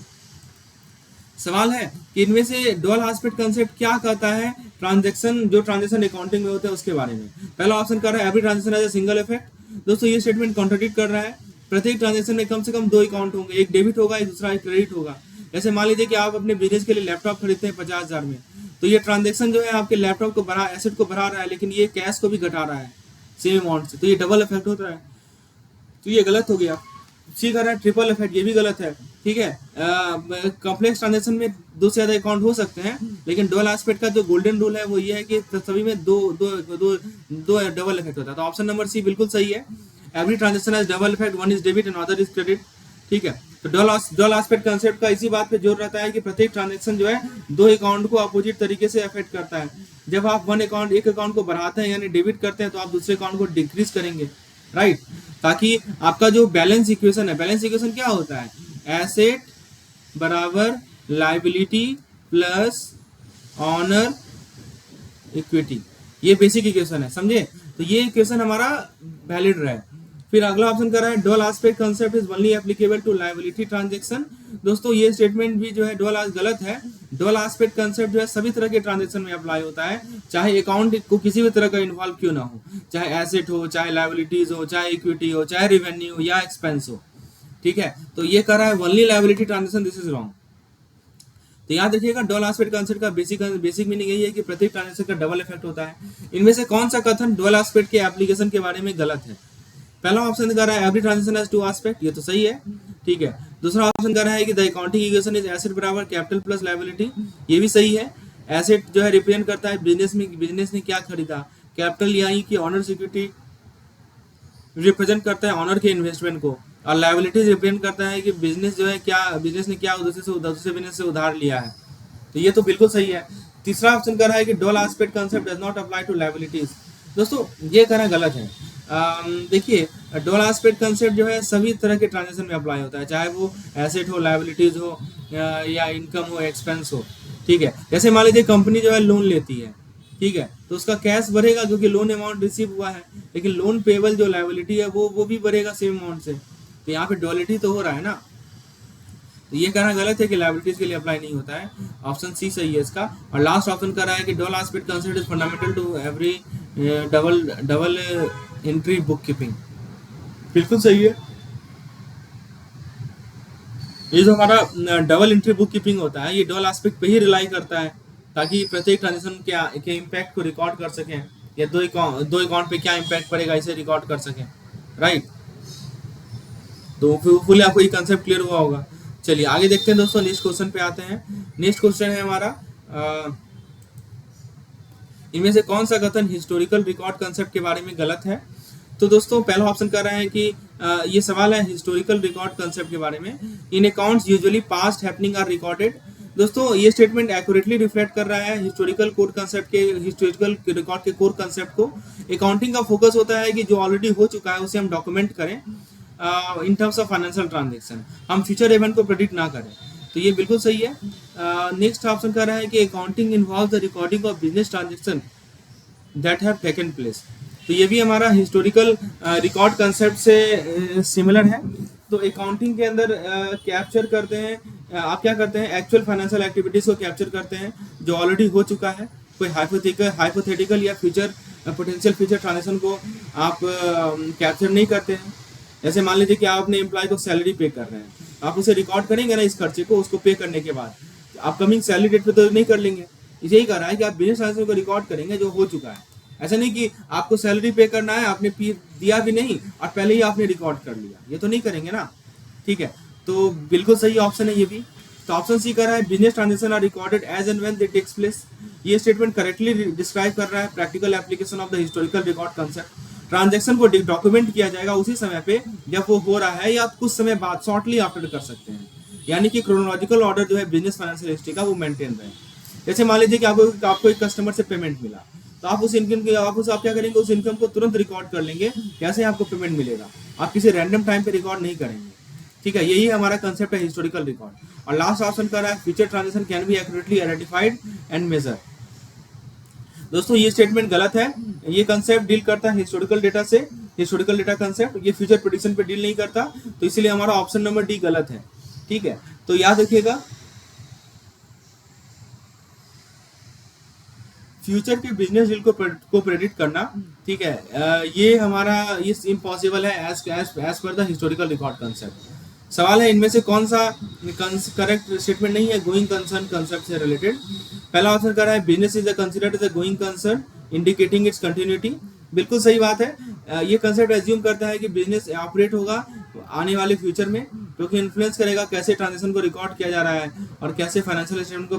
सवाल है कि इनमें से डुअल एस्पेक्ट कंसेप्ट क्या कहता है ट्रांजैक्शन अकाउंटिंग में होते हैं उसके बारे में। पहला ऑप्शन कर रहा है every transaction as a single effect. दोस्तों ये स्टेटमेंट कॉन्ट्रडिक्ट कर रहा है। प्रत्येक ट्रांजैक्शन में कम से कम 2 अकाउंट होंगे, एक डेबिट होगा एक दूसरा क्रेडिट होगा। जैसे मान लीजिए कि आप अपने बिजनेस के लिए लैपटॉप खरीदते हैं 50,000 में, तो ये ट्रांजैक्शन जो है आपके लैपटॉप को बढ़ा एसेट को बढ़ा रहा है लेकिन ये कैश को भी घटा रहा है सेम अमाउंट से, तो ये डबल इफेक्ट होता है। तो ये गलत हो गया। सी कर रहा है ट्रिपल इफेक्ट, ये भी गलत है, ठीक है। कॉम्प्लेक्स ट्रांजैक्शन में 2 से ज्यादा अकाउंट हो सकते हैं लेकिन डुअल एस्पेक्ट का जो गोल्डन रूल है वो ये है कि सभी में दो डबल इफेक्ट होता है। तो ऑप्शन नंबर सी बिल्कुल सही है। Every transaction has double effect, one is debit and other is credit, ठीक है। तो डुअल एस्पेक्ट कंसेप्ट का इसी बात पे जोर रहता है कि प्रत्येक ट्रांजैक्शन जो है 2 अकाउंट को अपोजिट तरीके से अफेक्ट करता है। जब आप एक अकाउंट को बढ़ाते हैं यानी डेबिट करते हैं तो आप दूसरे अकाउंट को डिक्रीज करेंगे, राइट, ताकि आपका जो बैलेंस इक्वेशन है, बैलेंस इक्वेशन क्या होता है, एसेट बराबर लायबिलिटी प्लस ऑनर इक्विटी, ये बेसिक इक्वेशन है, समझे। तो ये इक्वेशन हमारा वैलिड रहे। फिर अगला ऑप्शन कर रहा है dual aspect concept is only applicable to liability transaction. दोस्तों ये स्टेटमेंट भी जो है गलत है। डुअल एस्पेक्ट कंसेप्ट जो है सभी तरह के ट्रांजैक्शन में अप्लाई होता है, चाहे अकाउंट को किसी भी तरह का इन्वॉल्व क्यों ना हो, चाहे एसेट हो, चाहे लायबिलिटीज हो, चाहे इक्विटी हो, चाहे रेवेन्यू या एक्सपेंस हो, ठीक है। तो ये कर रहा है only liability transaction, this is wrong. तो याद रखिएगा डुअल एस्पेक्ट कंसेप्ट का बेसिक मीनिंग यही है कि प्रत्येक ट्रांजैक्शन का डबल इफेक्ट होता है। इनमें से कौन सा कथन डुअल एस्पेक्ट के एप्लीकेशन के बारे में गलत है। पहला ऑप्शन कर रहा है एवरी ट्रांजैक्शन हैज 2 एस्पेक्ट, ये तो सही है, ठीक है। दूसरा ऑप्शन कर रहा है कि the accounting equation is asset बराबर कैपिटल प्लस लायबिलिटी, ये भी सही है। एसेट जो है रिप्रेजेंट करता है बिजनेस ने क्या खरीदा, कैपिटल यानी कि ऑनर्स इक्विटी रिप्रेजेंट करता है ऑनर के इन्वेस्टमेंट को, और लायबिलिटीज रिप्रेजेंट करता है कि बिजनेस जो है बिजनेस ने क्या दूसरे बिजनेस से उधार लिया है, तो ये तो बिल्कुल सही है। तीसरा ऑप्शन कर रहा है कि dual aspect concept does not apply to liabilities. दोस्तों ये कहना गलत है। देखिए डुअल एस्पेक्ट कंसेप्ट जो है सभी तरह के ट्रांजैक्शन में अप्लाई होता है, चाहे वो एसेट हो, लायबिलिटीज हो या इनकम हो, एक्सपेंस हो, ठीक है। जैसे मान लीजिए कंपनी जो है लोन लेती है, ठीक है, तो उसका कैश बढ़ेगा क्योंकि लोन अमाउंट रिसीव हुआ है, लेकिन लोन पेबल जो लायबिलिटी है वो भी बढ़ेगा सेम अमाउंट से, तो यहाँ पे डुअलिटी तो हो रहा है ना। तो ये कहना गलत है कि लायबिलिटीज के लिए अप्लाई नहीं होता है। ऑप्शन सी सही है इसका। और लास्ट ऑप्शन कर रहा है कि dual aspect concept is fundamental to every double entry book keeping, बिल्कुल सही है। ये जो हमारा डबल एंट्री बुक कीपिंग होता है ये डुअल एस्पेक्ट पे ही रिलाई करता है, ताकि प्रत्येक ट्रांजैक्शन के इम्पैक्ट को रिकॉर्ड कर सकें या दो अकाउंट पे क्या इम्पैक्ट पड़ेगा इसे रिकॉर्ड कर सकें, राइट। तो फुल आपको ये कंसेप्ट क्लियर हुआ होगा। चलिए आगे देखते हैं दोस्तों, नेक्स्ट क्वेश्चन पे आते हैं। नेक्स्ट क्वेश्चन है हमारा इनमें से कौन सा कथन हिस्टोरिकल रिकॉर्ड कंसेप्ट के बारे में गलत है। तो दोस्तों पहला ऑप्शन कर रहे हैं कि ये सवाल है हिस्टोरिकल रिकॉर्ड कंसेप्ट के बारे में। In accounts usually past happening are recorded, दोस्तों ये स्टेटमेंट एक्यूरेटली रिफ्लेक्ट कर रहा है हिस्टोरिकल कोर कंसेप्ट के, हिस्टोरिकल रिकॉर्ड के कोर कंसेप्ट को। अकाउंटिंग का फोकस होता है कि जो ऑलरेडी हो चुका है उसे हम डॉक्यूमेंट करें in terms of financial transaction, हम फ्यूचर इवेंट को प्रेडिक्ट ना करें। तो ये बिल्कुल सही है। नेक्स्ट ऑप्शन कह रहा है कि accounting involve the recording of business transaction that have taken place. तो ये भी हमारा हिस्टोरिकल रिकॉर्ड कंसेप्ट से सिमिलर है। तो अकाउंटिंग के अंदर कैप्चर करते हैं, आप क्या करते हैं, एक्चुअल फाइनेंशियल एक्टिविटीज को कैप्चर करते हैं जो ऑलरेडी हो चुका है। कोई हाइपोथेटिकल या फ्यूचर पोटेंशियल फ्यूचर ट्रांजेक्शन को आप कैप्चर नहीं करते हैं। जैसे मान लीजिए कि आप अपने एम्प्लॉय को सैलरी पे कर रहे हैं, आप उसे रिकॉर्ड करेंगे ना इस खर्चे को, उसको पे करने के बाद अपकमिंग सैलरी डेट पे तो नहीं कर लेंगे। यही कह रहा है कि आप बिजनेस ट्रांजेक्शन को रिकॉर्ड करेंगे जो हो चुका है। ऐसा नहीं कि आपको सैलरी पे करना है, आपने दिया भी नहीं और पहले ही आपने रिकॉर्ड कर लिया, ये तो नहीं करेंगे ना। ठीक है, तो बिल्कुल सही ऑप्शन है ये भी। तो ऑप्शन सी कर रहा है business transaction are recorded as and when they takes place. ये स्टेटमेंट करेक्टली डिस्क्राइब कर रहा है practical application of the historical record concept. Transaction को डॉक्यूमेंट किया जाएगा उसी समय पे जब वो हो रहा है या कुछ समय बाद, शॉर्टली आफ्टर कर सकते हैं, यानी कि क्रोनोलॉजिकल ऑर्डर जो है बिजनेस फाइनेंशियल हिस्ट्री का वो मेंटेन रहे। जैसे मान लीजिए कि आपको एक कस्टमर से पेमेंट मिला, तो आप उस इनकम के आप क्या करेंगे, उस इनकम को तुरंत रिकॉर्ड कर लेंगे। कैसे आपको पेमेंट मिलेगा, आप किसी रैंडम टाइम पे रिकॉर्ड नहीं करेंगे। ठीक है, यही हमारा कंसेप्ट है हिस्टोरिकल रिकॉर्ड। और लास्ट ऑप्शन कर रहा है future transaction can be accurately identified and measure. दोस्तों ये स्टेटमेंट गलत है। ये कंसेप्ट डील करता है हिस्टोरिकल डेटा से, हिस्टोरिकल डेटा कंसेप्ट, ये फ्यूचर प्रेडिक्शन पे डील नहीं करता। तो इसलिए हमारा ऑप्शन नंबर डी गलत है। ठीक है, तो याद रखिएगा फ्यूचर के बिजनेस डील को प्रेडिक्ट करना, ठीक है, ये हमारा ये इम्पॉसिबल है as per the historical record concept. सवाल है इनमें से कौन सा करेक्ट स्टेटमेंट नहीं है गोइंग कंसर्न कंसेप्ट से रिलेटेड। पहला ऑप्शन कर रहा है business is considered as a going concern indicating its continuity. बिल्कुल सही बात है। ये कंसेप्ट एज्यूम करता है कि बिजनेस ऑपरेट होगा आने वाले फ्यूचर में, क्योंकि इन्फ्लुएंस करेगा कैसे ट्रांजेक्शन को रिकॉर्ड किया जा रहा है और कैसे फाइनेंशियल स्टेटमेंट को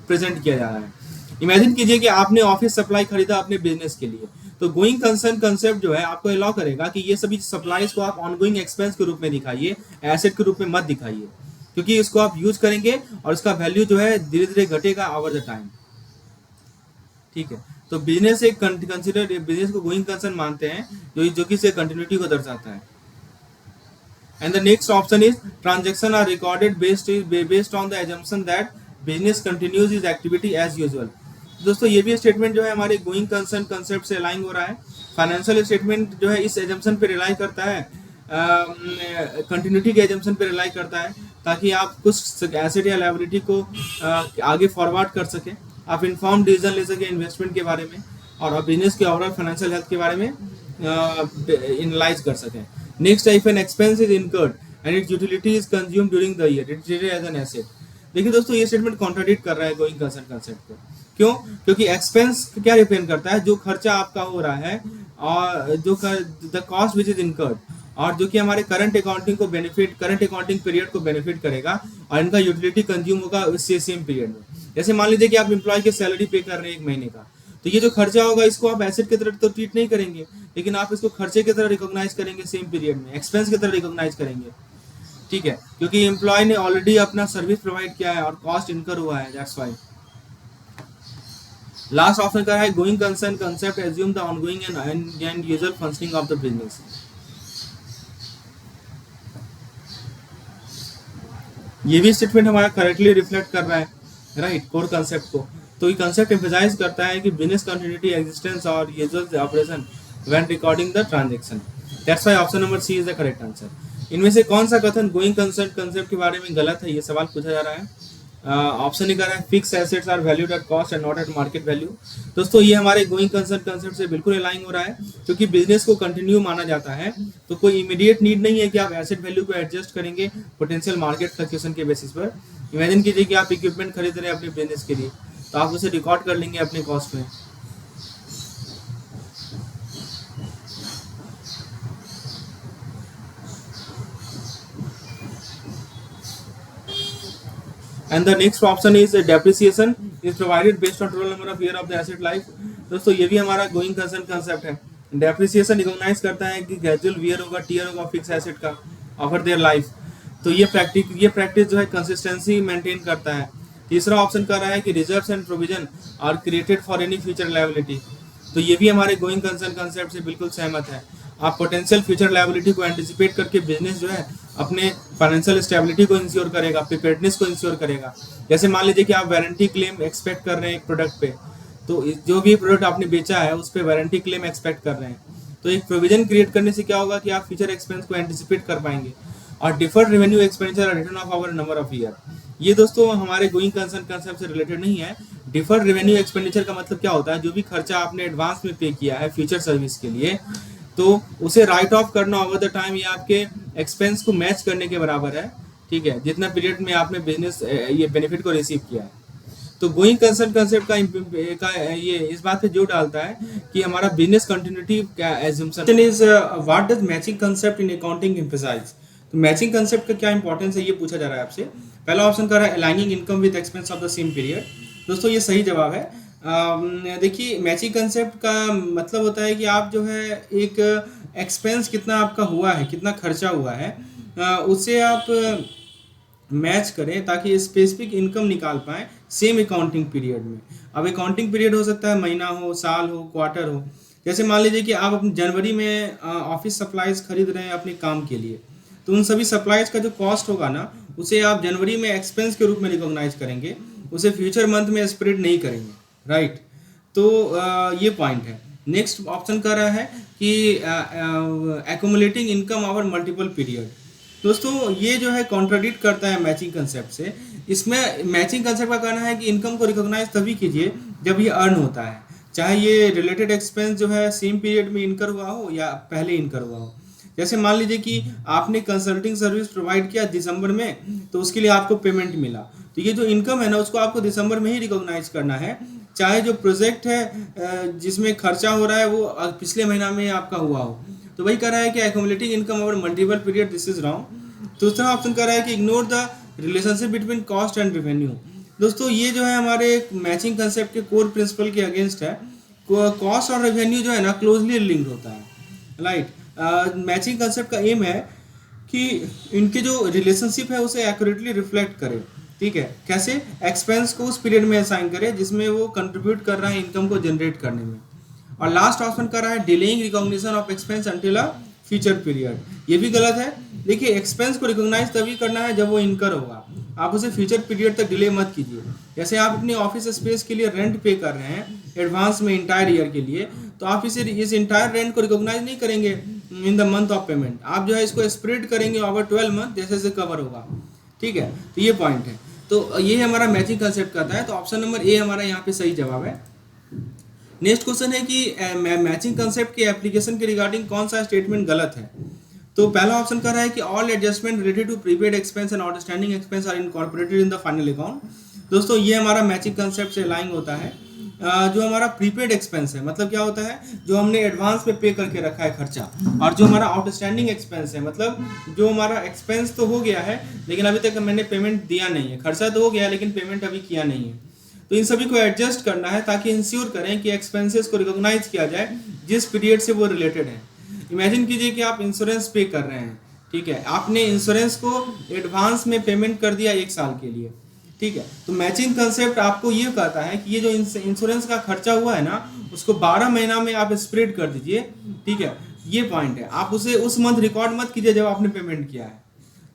प्रेजेंट किया जा रहा है। इमेजिन कीजिए कि आपने ऑफिस सप्लाई खरीदा अपने बिजनेस के लिए, तो गोइंग कंसर्न कंसेप्ट जो है आपको अलाउ करेगा कि ये सभी सप्लाईज को आप ऑनगोइंग एक्सपेंस के रूप में दिखाइए, एसेट के रूप में मत दिखाइए, क्योंकि इसको आप यूज करेंगे और इसका वैल्यू जो है धीरे धीरे घटेगा ओवर द टाइम। ठीक है, तो बिजनेस एक कंसिडर बिजनेस को गोइंग कंसर्न मानते हैं जो कि से कंटिन्यूटी को दर्शाता है। And the next option is transaction are recorded based on the assumption that business continues is activity as usual. दोस्तों ये भी स्टेटमेंट जो है हमारे गोइंग कंसर्न कंसेप्ट से अलाइन हो रहा है। फाइनेंशियल स्टेटमेंट जो है इस एजम्पशन पे रिलाई करता है, कंटिन्यूटी के एजम्पशन पे रिलाई करता है, ताकि आप कुछ एसेट या लायबिलिटी को आगे फॉरवर्ड कर सके, आप इन्फॉर्म डिसीजन ले सके इन्वेस्टमेंट के बारे में और आप बिजनेस के ओवरऑल फाइनेंशियल हेल्थ के बारे में एनालाइज कर सकें। नेक्स्ट है if an expense is incurred and its utility is consumed during the year it is as an asset. देखिए दोस्तों ये स्टेटमेंट कॉन्ट्राडिक्ट कर रहा है गोइंग कंसर्न कंसेप्ट को। क्यों? क्योंकि एक्सपेंस क्या रिप्रेजेंट करता है, जो खर्चा आपका हो रहा है और जो the cost which is incurred, और जो कि हमारे करंट अकाउंटिंग को बेनिफिट, करंट अकाउंटिंग पीरियड को बेनिफिट करेगा और इनका यूटिलिटी कंज्यूम होगा उससे सेम पीरियड में। जैसे मान लीजिए कि आप एम्प्लॉय की सैलरी पे कर रहे हैं 1 महीने का, तो ये जो खर्चा होगा इसको आप एसेट की तरह तो ट्रीट नहीं करेंगे, लेकिन आप इसको खर्चे की तरह रिकॉग्नाइज करेंगे सेम पीरियड में, एक्सपेंस की तरह रिकॉग्नाइज करेंगे। ठीक है, क्योंकि एम्प्लॉय ने ऑलरेडी अपना सर्विस प्रोवाइड किया है और कॉस्ट इनकर हुआ है, दैट्स व्हाई। लास्ट ऑप्शन का है going concern concept assume the ongoing and usual functioning of the business. ये भी स्टेटमेंट हमारा करेक्टली रिफ्लेक्ट कर रहा है राइट कोर कंसेप्ट को। तो ये कंसेप्ट एम्फसाइज करता है कि बिजनेस कंटिन्यूटी एग्जिस्टेंस और usual operation when recording the transaction. That's why option number C is the correct answer. इनमें से कौन सा कथन गोइंग कंसर्न कंसेप्ट के बारे में गलत है, ये सवाल पूछा जा रहा है। ऑप्शन ही कर रहा है fix assets are valued at cost and not at market value. दोस्तों ये हमारे गोइंग कंसर्न कंसेप्ट से बिल्कुल अलाइन हो रहा है, क्योंकि बिजनेस को कंटिन्यू माना जाता है, तो कोई इमीडिएट नीड नहीं है कि आप एसेट वैल्यू को एडजस्ट करेंगे पोटेंशियल मार्केट फ्लक्चुएशन के बेसिस पर। इमेजिन कीजिए कि आप इक्विपमेंट खरीद रहे हैं अपने बिजनेस के लिए, तो आप उसे रिकॉर्ड कर लेंगे अपने कॉस्ट में। And the next option is depreciation is provided based on total number of year of the asset life। दोस्तों ये भी हमारा गोइंग कंसर्न कंसेप्ट है। डेप्रिसिएशन रिकॉग्नाइज करता है कि ग्रेजुअल वियर होगा, टीयर होगा फिक्स एसेट का ओवर देयर लाइफ। तो ये प्रैक्टिस जो है कंसिस्टेंसी मेंटेन करता है। तीसरा ऑप्शन कह रहा है कि reserves and provision are created for any future liability. तो ये भी हमारे गोइंग कंसर्न कंसेप्ट से बिल्कुल सहमत है। आप पोटेंशियल फ्यूचर लायबिलिटी को एंटिसिपेट करके बिजनेस जो है अपने फाइनेंशियल स्टेबिलिटी को इंश्योर करेगा, प्रिपेयर्डनेस को इंश्योर करेगा। जैसे मान लीजिए कि आप वारंटी क्लेम एक्सपेक्ट कर रहे हैं एक प्रोडक्ट पे, तो जो भी प्रोडक्ट आपने बेचा है उस पर वारंटी क्लेम एक्सपेक्ट कर रहे हैं, तो एक प्रोविजन क्रिएट करने से क्या होगा कि आप फ्यूचर एक्सपेंस को एंटिसिपेट कर पाएंगे। और deferred revenue expenditure are return off over number of year, ये दोस्तों हमारे गोइंग कंसर्न कंसेप्ट से रिलेटेड नहीं है। डिफर्ड रेवेन्यू एक्सपेंडिचर का मतलब क्या होता है, जो भी खर्चा आपने एडवांस में पे किया है फ्यूचर सर्विस के लिए, तो उसे राइट ऑफ करना ओवर द टाइम, ये आपके एक्सपेंस को मैच करने के बराबर है, ठीक है, जितना पीरियड में आपने बिजनेस ये बेनिफिट को रिसीव किया है। तो गोइंग कंसर्न कंसेप्ट का ये इस बात पे जोर डालता है कि हमारा बिजनेस कंटिन्यूटी का assumption is what does matching concept in accounting emphasise. तो मैचिंग कंसेप्ट का क्या इंपॉर्टेंस है ये पूछा जा रहा है आपसे। पहला ऑप्शन कर रहा है aligning income with expense of the same period. दोस्तों ये सही जवाब है। देखिए मैचिंग कंसेप्ट का मतलब होता है कि आप जो है एक एक्सपेंस कितना आपका हुआ है, कितना खर्चा हुआ है, उससे आप मैच करें ताकि स्पेसिफिक इनकम निकाल पाएँ सेम अकाउंटिंग पीरियड में। अब अकाउंटिंग पीरियड हो सकता है महीना हो, साल हो, क्वार्टर हो। जैसे मान लीजिए कि आप अपने जनवरी में ऑफिस सप्लाईज खरीद रहे हैं अपने काम के लिए, तो उन सभी सप्लाईज का जो कॉस्ट होगा ना, उसे आप जनवरी में एक्सपेंस के रूप में रिकॉग्नाइज करेंगे, उसे फ्यूचर मंथ में स्प्रेड नहीं करेंगे, राइट। तो ये पॉइंट है। नेक्स्ट ऑप्शन कर रहा है कि accumulating income over multiple period. दोस्तों ये जो है कॉन्ट्राडिक्ट करता है मैचिंग कंसेप्ट से। इसमें मैचिंग कंसेप्ट का कहना है कि इनकम को रिकॉग्नाइज तभी कीजिए जब ये अर्न होता है, चाहे ये रिलेटेड एक्सपेंस जो है सेम पीरियड में इनकर हुआ हो या पहले इनकर हुआ हो। जैसे मान लीजिए कि आपने कंसल्टिंग सर्विस प्रोवाइड किया दिसंबर में, तो उसके लिए आपको पेमेंट मिला, तो ये जो इनकम है ना उसको आपको दिसंबर में ही रिकॉग्नाइज करना है, चाहे जो प्रोजेक्ट है जिसमें खर्चा हो रहा है वो पिछले महीना में आपका हुआ हो। तो वही कह रहा है कि accumulating income over multiple period, this is wrong. दूसरा ऑप्शन कह रहा है कि ignore the relationship between cost and revenue. दोस्तों ये जो है हमारे मैचिंग कंसेप्ट के कोर प्रिंसिपल के अगेंस्ट है। कॉस्ट और रेवेन्यू जो है ना क्लोजली लिंक्ड होता है, राइट। मैचिंग कंसेप्ट का एम है कि इनके जो रिलेशनशिप है उसे एक्यूरेटली रिफ्लेक्ट करे, ठीक है। कैसे? एक्सपेंस को उस पीरियड में असाइन करे जिसमें वो कंट्रीब्यूट कर रहा है इनकम को जनरेट करने में। और लास्ट ऑप्शन कर रहा है delaying recognition of expense until a future period. ये भी गलत है। देखिए एक्सपेंस को रिकॉग्नाइज तभी करना है जब वो इनकर होगा, आप उसे फ्यूचर पीरियड तक डिले मत कीजिए। जैसे आप अपनी ऑफिस स्पेस के लिए रेंट पे कर रहे हैं एडवांस में इंटायर ईयर के लिए, तो आप इस इंटायर रेंट को रिकॉग्नाइज नहीं करेंगे in the month of payment, आप जो है इसको स्प्रेड करेंगे ओवर 12 मंथ, जैसे जैसे कवर होगा, ठीक है। तो ये पॉइंट है। तो ये हमारा मैचिंग कंसेप्ट कहता है। तो ऑप्शन नंबर ए हमारा यहाँ पे सही जवाब है। नेक्स्ट क्वेश्चन है कि मैचिंग कंसेप्ट के एप्लीकेशन के रिगार्डिंग कौन सा स्टेटमेंट गलत है। तो पहला ऑप्शन कर रहा है कि all adjustment related to prepaid expense and outstanding expense are incorporated in the final account. दोस्तों ये हमारा मैचिंग कंसेप्ट से अलाइन होता है। जो हमारा प्रीपेड एक्सपेंस है मतलब क्या होता है, जो हमने एडवांस में पे करके रखा है खर्चा, और जो हमारा आउटस्टैंडिंग एक्सपेंस है मतलब जो हमारा एक्सपेंस तो हो गया है लेकिन अभी तक मैंने पेमेंट दिया नहीं है, खर्चा तो हो गया लेकिन पेमेंट अभी किया नहीं है। तो इन सभी को एडजस्ट करना है ताकि इंश्योर करें कि एक्सपेंसेस को रिकॉग्नाइज किया जाए जिस पीरियड से वो रिलेटेड है। इमेजिन कीजिए कि आप इंश्योरेंस पे कर रहे हैं, ठीक है, आपने इंश्योरेंस को एडवांस में पेमेंट कर दिया 1 साल के लिए, ठीक है। तो मैचिंग कंसेप्ट आपको ये कहता है कि ये जो इंश्योरेंस का खर्चा हुआ है ना उसको 12 महीना में आप स्प्रेड कर दीजिए, ठीक है। ये पॉइंट है, आप उसे उस मंथ रिकॉर्ड मत कीजिए जब आपने पेमेंट किया है,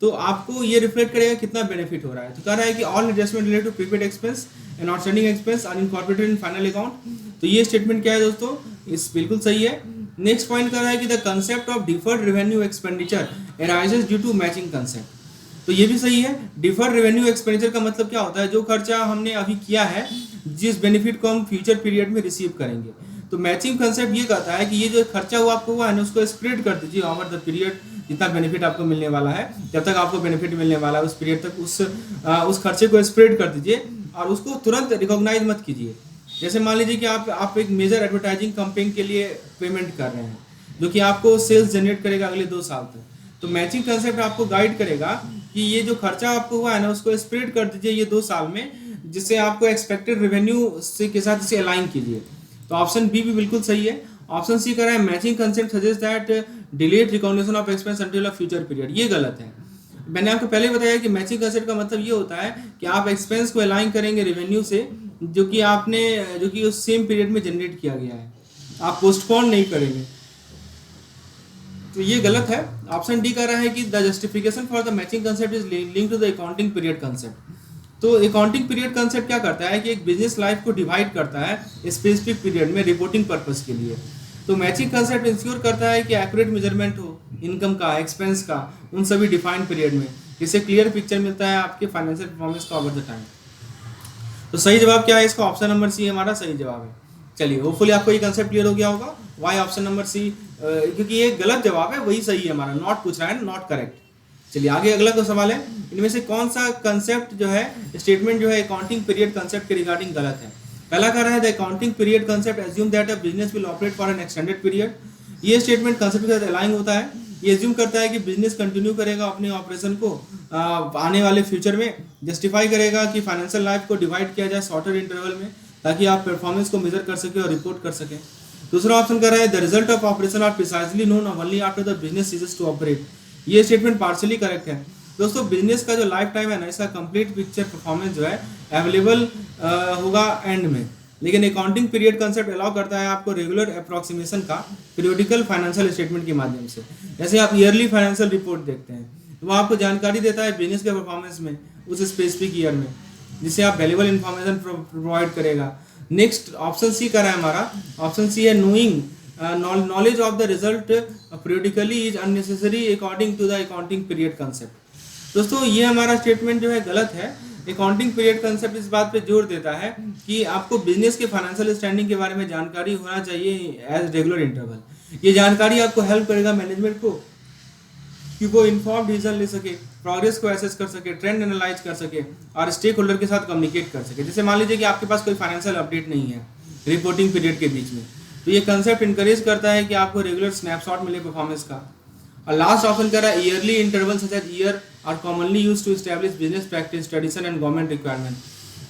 तो आपको ये रिफ्लेक्ट करेगा कितना बेनिफिट हो रहा है। तो कह रहा है कि all adjustment related to prepaid expense and outstanding expense are incorporated in final account. तो ये स्टेटमेंट क्या है दोस्तों, इस बिल्कुल सही है। नेक्स्ट पॉइंट कर रहा है कि the concept of deferred revenue expenditure arises due to matching concept. तो ये भी सही है। डिफर्ड रेवेन्यू एक्सपेंडिचर का मतलब क्या होता है, जो खर्चा हमने अभी किया है जिस बेनिफिट को हम फ्यूचर पीरियड में रिसीव करेंगे। तो मैचिंग कंसेप्ट ये कहता है कि ये जो खर्चा हुआ आपको हुआ है ना उसको स्प्रेड कर दीजिए ओवर द पीरियड, जितना बेनिफिट आपको मिलने वाला है, जब तक आपको बेनिफिट मिलने वाला है उस पीरियड तक उस खर्चे को स्प्रेड कर दीजिए और उसको तुरंत रिकॉग्नाइज मत कीजिए। जैसे मान लीजिए कि आप एक मेजर एडवर्टाइजिंग कैंपेन के लिए पेमेंट कर रहे हैं जो कि आपको सेल्स जनरेट करेगा अगले 2 साल तक, तो मैचिंग कंसेप्ट आपको गाइड करेगा कि ये जो खर्चा आपको हुआ है ना उसको स्प्रेड कर दीजिए ये 2 साल में, जिससे आपको एक्सपेक्टेड रेवेन्यू से के साथ इसे अलाइन कीजिए। तो ऑप्शन बी भी बिल्कुल सही है। ऑप्शन सी कह रहा है matching concept suggest that delayed recognition of expense until a future period. ये गलत है। मैंने आपको पहले बताया कि मैचिंग कंसेप्ट का मतलब ये होता है कि आप एक्सपेंस को अलाइन करेंगे रेवेन्यू से, जो कि उस सेम पीरियड में जनरेट किया गया है, आप पोस्टपोन नहीं करेंगे। तो ये गलत है। ऑप्शन डी कह रहा है कि the justification for the matching concept is link to the accounting period concept. तो अकाउंटिंग पीरियड कंसेप्ट क्या करता है कि एक बिजनेस लाइफ को डिवाइड करता है स्पेसिफिक पीरियड में रिपोर्टिंग पर्पस के लिए। तो मैचिंग कंसेप्ट इंश्योर करता है कि एक्यूरेट मेजरमेंट हो इनकम का, एक्सपेंस का, उन सभी डिफाइंड पीरियड में, जिससे क्लियर पिक्चर मिलता है आपके फाइनेंशियल परफॉर्मेंस का ओवर द टाइम। तो सही जवाब क्या है इसका? ऑप्शन नंबर सी हमारा सही जवाब है। चलिए, होपफुली आपको ये कंसेप्ट क्लियर हो गया होगा। वाई ऑप्शन नंबर सी, क्योंकि ये गलत जवाब है, वही सही है हमारा, नॉट पूछ रहा है, नॉट करेक्ट। चलिए आगे अगला को सवाल है, इनमें से कौन सा कंसेप्ट जो है, स्टेटमेंट जो है अकाउंटिंग पीरियड कंसेप्ट के रिगार्डिंग गलत है? पहला कह रहा है the accounting period concept assume that a business will operate for an extended period. ये स्टेटमेंट कंसेप्ट के साथ अलाइन होता है। ये एज्यूम करता है कि बिजनेस कंटिन्यू करेगा अपने ऑपरेशन को आने वाले फ्यूचर में, जस्टिफाई करेगा कि फाइनेंशियल लाइफ को डिवाइड किया जाए शॉर्टर इंटरवल में, ताकि आप परफॉर्मेंस को मेजर कर सके और रिपोर्ट कर सके। दूसरा ऑप्शन कह रहा है the result of operation are precisely known only after the business ceases to operate. ये स्टेटमेंट पार्शियली करेक्ट है। दोस्तों, बिजनेस का जो लाइफ टाइम है ना, इसका कंप्लीट पिक्चर परफॉर्मेंस जो है अवेलेबल होगा एंड में, लेकिन अकाउंटिंग पीरियड कंसेप्ट अलाउ करता है आपको रेगुलर अप्रोक्सीमेशन का पीरियोडिकल फाइनेंशियल स्टेटमेंट के माध्यम से। जैसे आप ईयरली फाइनेंशियल रिपोर्ट देखते हैं, तो वो आपको जानकारी देता है बिजनेस के परफॉर्मेंस में उस स्पेसिफिक ईयर में, जिससे आप वैल्यूएबल इन्फॉर्मेशन प्रोवाइड करेगा। नेक्स्ट ऑप्शन सी का है हमारा, ऑप्शन सी है knowing knowledge of the result periodically is unnecessary according to the accounting period concept. दोस्तों, ये हमारा स्टेटमेंट जो है गलत है। अकाउंटिंग पीरियड कंसेप्ट इस बात पे जोर देता है कि आपको बिजनेस के फाइनेंशियल स्टैंडिंग के बारे में जानकारी होना चाहिए एज रेगुलर इंटरवल। ये जानकारी आपको हेल्प करेगा मैनेजमेंट को कि वो इन्फॉर्म डिसीजन ले सके, प्रोग्रेस को एसेस कर सके, ट्रेंड एनालाइज कर सके और स्टेक होल्डर के साथ कम्युनिकेट कर सके। जैसे मान लीजिए कि आपके पास कोई फाइनेंशियल अपडेट नहीं है रिपोर्टिंग पीरियड के बीच में, तो ये कंसेप्ट इंकरेज करता है कि आपको रेगुलर स्नैपशॉट मिले परफॉर्मेंस का। और लास्ट ऑप्शन कह रहा है yearly interval such as year are commonly used to establish business practice, tradition and government requirement.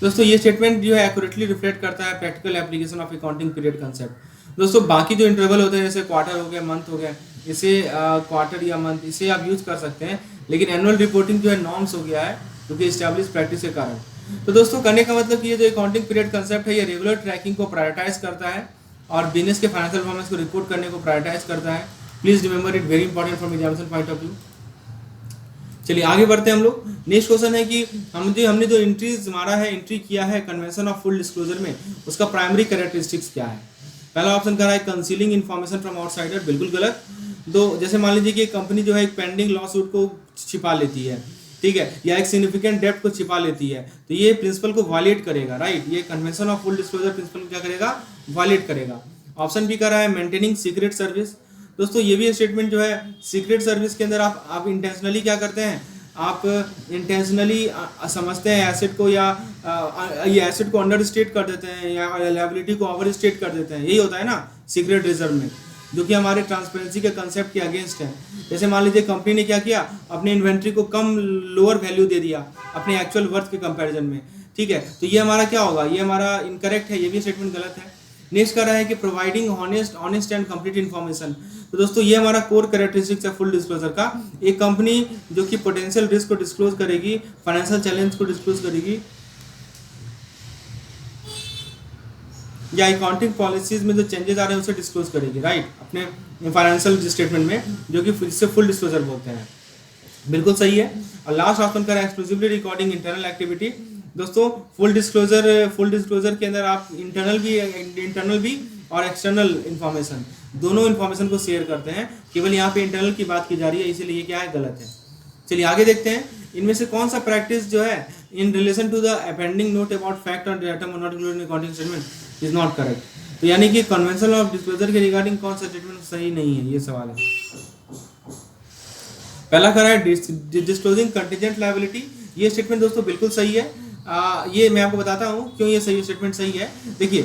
दोस्तों, ये स्टेटमेंट जो है एक्यूरेटली रिफ्लेक्ट करता है practical application of accounting period concept. दोस्तों, बाकी जो इंटरवल होते हैं जैसे क्वार्टर हो गया, मंथ हो गया, इसे क्वार्टर या मंथ इसे आप यूज कर सकते हैं, लेकिन एनुअल रिपोर्टिंग जो है नॉर्म्स हो गया है क्योंकि इस्टेब्लिश प्रैक्टिस के कारण। तो दोस्तों, कहने का मतलब कि ये जो अकाउंटिंग पीरियड कंसेप्ट है, ये रेगुलर ट्रैकिंग को प्रायोरिटाइज करता है और बिजनेस के फाइनेंशियल परफॉर्मेंस को रिपोर्ट करने को प्रायोरिटाइज करता है। Please remember it, very important from examination point of view. चलिए आगे बढ़ते हैं हम लोग। नेक्स्ट क्वेश्चन है कि हमने जो एंट्रीज मारा है, एंट्री किया है कन्वेंशन ऑफ फुल डिस्क्लोजर में, उसका प्राइमरी कैरेक्टरिस्टिक्स क्या है? पहला ऑप्शन कर रहा है कंसीलिंग इन्फॉर्मेशन फ्रॉम आउटसाइडर, बिल्कुल गलत। तो जैसे मान लीजिए कि एक कंपनी जो है एक पेंडिंग लॉ सूट को छिपा लेती है, ठीक है, या एक सिग्निफिकेंट डेब्ट को छिपा लेती है, तो ये प्रिंसिपल को वायलेट करेगा, राइट। ये convention of full disclosure principle को क्या करेगा? वायलेट करेगा। ऑप्शन बी कर रहा है मेंटेनिंग सीक्रेट सर्विस। दोस्तों, ये भी स्टेटमेंट जो है सीक्रेट सर्विस के अंदर आप इंटेंशनली क्या करते हैं, आप इंटेंशनली समझते हैं एसेट को, या ये एसेट को अंडर स्टेट कर देते हैं या लायबिलिटी को ओवर स्टेट कर देते हैं। यही होता है ना सीक्रेट रिजर्व में, जो कि हमारे ट्रांसपेरेंसी के कंसेप्ट के अगेंस्ट है। जैसे मान लीजिए कंपनी ने क्या किया, अपने इन्वेंट्री को कम लोअर वैल्यू दे दिया अपने एक्चुअल वर्थ के कंपैरिजन में, ठीक है, तो ये हमारा क्या होगा? ये हमारा इनकरेक्ट है, ये भी स्टेटमेंट गलत है। नेक्स्ट कर रहा है कि providing honest and complete information. तो दोस्तों, ये हमारा कोर कैरेक्टरिस्टिक्स है फुल डिस्क्लोजर का। एक कंपनी जो कि पोटेंशियल रिस्क को डिस्क्लोज करेगी, फाइनेंशियल चैलेंज को डिस्क्लोज करेगी, या अकाउंटिंग पॉलिसीज में जो चेंजेस आ रहे हैं उसे डिस्क्लोज करेगी, राइट, अपने फाइनेंशियल स्टेटमेंट में, जो कि इससे फुल डिस्क्लोजर बोलते हैं। बिल्कुल सही है। और लास्ट ऑप्शन का एक्सक्लूसिवली रिकॉर्डिंग इंटरनल एक्टिविटी। दोस्तों, फुल डिस्क्लोजर के अंदर आप इंटरनल भी और एक्सटर्नल इन्फॉर्मेशन, दोनों इन्फॉर्मेशन को शेयर करते हैं। केवल यहाँ पे इंटरनल की बात की जा रही है, इसीलिए क्या है, गलत है। चलिए आगे देखते हैं, इनमें से कौन सा प्रैक्टिस जो है in relation to the appending note about fact और data not included in accounting statement is not correct. तो यानी कि कन्वेंशन ऑफ डिस्क्लोजर के रिगार्डिंग कौन सा स्टेटमेंट सही नहीं है, ये सवाल है। पहला करा है डिस्क्लोजिंग कंटीजेंट लायबिलिटी। ये स्टेटमेंट दोस्तों बिल्कुल सही है। ये मैं आपको बताता हूँ क्यों ये सही स्टेटमेंट सही है। देखिए,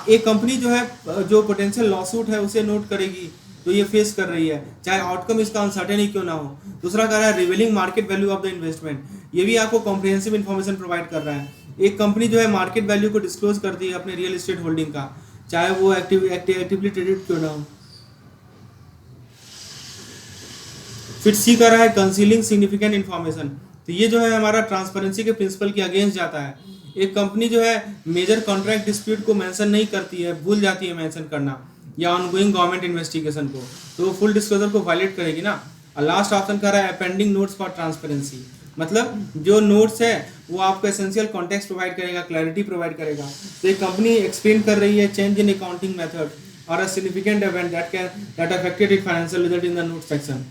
एक कंपनी जो है जो पोटेंशियल लॉसूट है उसे नोट करेगी, तो ये फेस कर रही है, चाहे आउटकम इसका अनसर्टेन ही क्यों ना हो। दूसरा कह रहा है revealing market value of the investment. ये भी आपको कॉम्प्रिहेंसिव इन्फॉर्मेशन प्रोवाइड कर रहा है। एक कंपनी जो है मार्केट वैल्यू को डिस्क्लोज करती है अपने रियल एस्टेट होल्डिंग का, चाहे वो एक्टिवली ट्रेडेड क्यों ना हो। फिर सी का रहा है कंसीलिंग सिग्निफिकेंट इन्फॉर्मेशन। तो ये जो है हमारा ट्रांसपेरेंसी के प्रिंसिपल के अगेंस्ट जाता है। एक कंपनी जो है मेजर कॉन्ट्रैक्ट डिस्प्यूट को मेंशन नहीं करती है, भूल जाती है मेंशन करना, या ऑनगोइंग गवर्नमेंट इन्वेस्टिगेशन को, तो वो फुल डिस्क्लोजर को वायलेट करेगी ना। और लास्ट ऑप्शन का रहा है अपेंडिंग नोट्स फॉर ट्रांसपेरेंसी, मतलब जो नोट्स है वो आपको एसेंशियल कॉन्टेक्स्ट प्रोवाइड करेगा, क्लैरिटी प्रोवाइड करेगा। तो एक कंपनी एक्सप्लेन कर रही है चेंज इन अकाउंटिंग मेथड और a significant event that affected it financial result in the note section.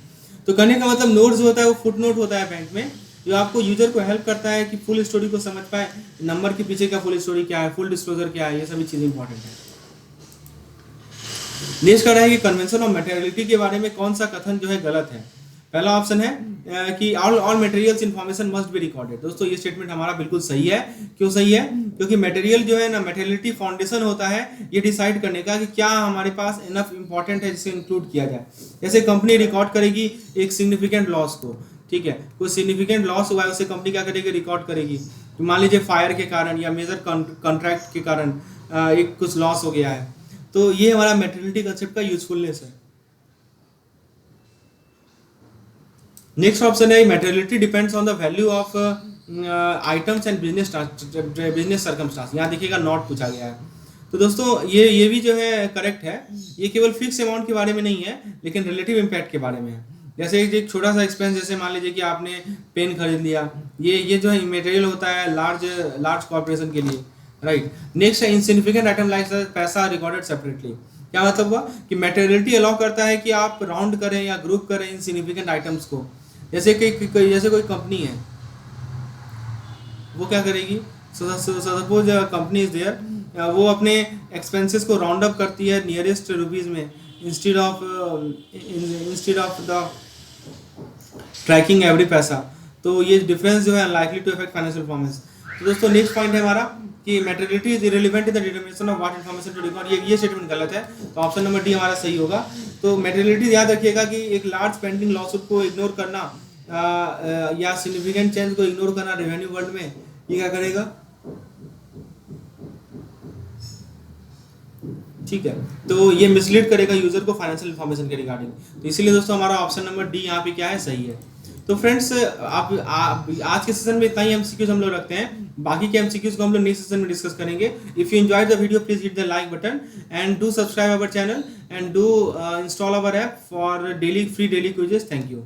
तो कहने का मतलब नोट्स जो होता है वो फुट नोट होता है बैंक में, जो आपको यूजर को हेल्प करता है कि फुल स्टोरी को समझ पाए, नंबर के पीछे का फुल स्टोरी क्या है, फुल डिस्क्लोजर क्या है, ये सभी चीज़ें इंपॉर्टेंट है। नेक्स्ट कर रहा है कि कन्वेंशन ऑफ मटेरियलिटी के बारे में कौन सा कथन जो है गलत है। पहला ऑप्शन है कि all materials information must be recorded. दोस्तों ये स्टेटमेंट हमारा बिल्कुल सही है। क्यों सही है? क्योंकि मटेरियल जो है ना, मटेरियलिटी फाउंडेशन होता है ये डिसाइड करने का कि क्या हमारे पास इनफ इंपॉर्टेंट है जिसे इंक्लूड किया जाए। जैसे कंपनी रिकॉर्ड करेगी एक सिग्निफिकेंट लॉस को, ठीक है, कोई सिग्निफिकेंट लॉस हुआ है उसे कंपनी क्या करेगी, रिकॉर्ड करेगी। तो मान लीजिए फायर के कारण या मेजर कॉन्ट्रैक्ट के कारण एक कुछ लॉस हो गया है, तो ये हमारा मटेरियलिटी कंसेप्ट का यूजफुलनेस है। नेक्स्ट ऑप्शन है materiality depends on the value of items and business circumstance. यहाँ देखिएगा नॉट पूछा गया है। तो दोस्तों ये भी जो है करेक्ट है। ये केवल फिक्स अमाउंट के बारे में नहीं है, लेकिन रिलेटिव इम्पैक्ट के बारे में है। जैसे एक छोटा सा एक्सपेंस, जैसे मान लीजिए कि आपने पेन खरीद लिया, ये जो है मटेरियल होता है लार्ज कॉर्पोरेशन के लिए, राइट। नेक्स्ट है इंसिग्निफिकेंट आइटम लाइक पैसा रिकॉर्डेड सेपरेटली। क्या मतलब हुआ कि मटेरियलिटी अलाउ करता है कि आप राउंड करें या ग्रुप करें इनसिग्निफिकेंट आइटम्स को। जैसे कोई कंपनी है, वो क्या करेगी, सपोज कंपनी इज देयर, वो अपने एक्सपेंसेस को राउंड अप करती है नियरेस्ट रुपीज में, instead of the tracking every paisa. तो ये डिफरेंस जो है unlikely to affect financial performance. तो दोस्तों नेक्स्ट पॉइंट है हमारा कि materiality is irrelevant in the determination of what information to record. ये स्टेटमेंट गलत है, तो ऑप्शन नंबर डी हमारा सही होगा। तो मटेरियलिटी याद रखिएगा कि एक लार्ज पेंडिंग लॉसूट को इग्नोर करना या सिग्निफिकेंट चेंज को इग्नोर करना रेवेन्यू वर्ल्ड में, ये क्या करेगा, ठीक है। तो ये मिसलीड करेगा यूजर को फाइनेंशियल इन्फॉर्मेशन के रिगार्डिंग। तो इसीलिए दोस्तों हमारा ऑप्शन नंबर डी यहाँ पे क्या है, सही है। तो फ्रेंड्स आप आज के सेशन में इतना ही एमसीक्यूज हम लोग रखते हैं। बाकी के एमसीक्यूज को हम लोग नेक्स्ट सेशन में डिस्कस करेंगे। If you enjoyed the video please hit the like button and do subscribe our channel and do install our app for free daily quizzes. Thank you.